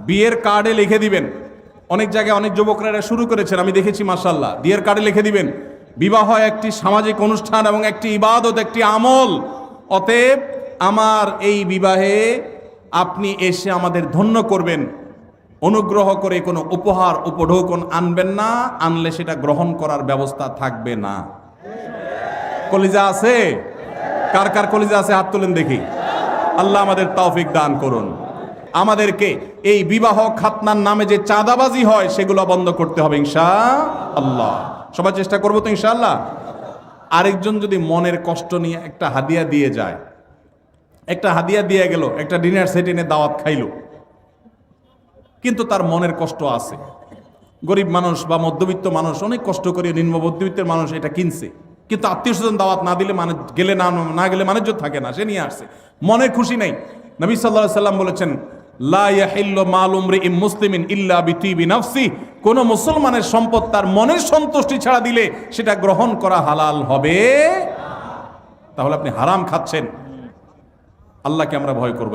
বিয়ের কার্ডে লিখে দিবেন। অনেক জায়গায় অনেক যুবকরা শুরু করেছেন, আমি দেখেছি মাশাআল্লাহ। বিয়ের কার্ডে লিখে দিবেন বিবাহ একটি সামাজিক অনুষ্ঠান এবং একটি ইবাদত, একটি আমল। অতএব আমার এই বিবাহে আপনি এসে আমাদের ধন্য করবেন। অনুগ্রহ করে কোনো উপহার উপঢৌকন আনবেন না, আনলে সেটা গ্রহণ করার ব্যবস্থা থাকবে না। কলিজা আছে? কার কার কলিজা আছে হাত তোলেন দেখি। আল্লাহ আমাদের তৌফিক দান করুন। আমাদেরকে এই বিবাহ খাতনার নামে যে চাঁদাবাজি হয় সেগুলো বন্ধ করতে হবে ইনশাআল্লাহ। সবাই চেষ্টা করবো তো ইনশাআল্লাহ। আরেকজন যদি মনের কষ্ট নিয়ে একটা হাদিয়া দিয়ে যায়, একটা হাদিয়া দিয়ে গেল, একটা ডিনার সেট এনে দাওয়াত খাইলো, কিন্তু তার মনের কষ্ট আছে। গরিব মানুষ বা মধ্যবিত্ত মানুষ অনেক কষ্ট করে, নিম্ন মধ্যবিত্তের মানুষ এটা কিনছে, কিন্তু আত্মীয় স্বজন দাওয়াত না দিলে মানে গেলে না গেলে মানুষ থাকে না, সে নিয়ে আসছে, মনে খুশি নাই। নবী সাল্লাল্লাহু আলাইহি সাল্লাম বলেছেন, লা ইয়াহিল্লু মালু ইমরিইন মুসলিমিন ইল্লা বিতিবি নাফসি। কোন মুসলমানের সম্পদ তার মনের সন্তুষ্টি ছাড়া দিলে সেটা গ্রহণ করা হালাল হবে। তাহলে আপনি হারাম খাচ্ছেন। আল্লাহকে আমরা ভয় করব।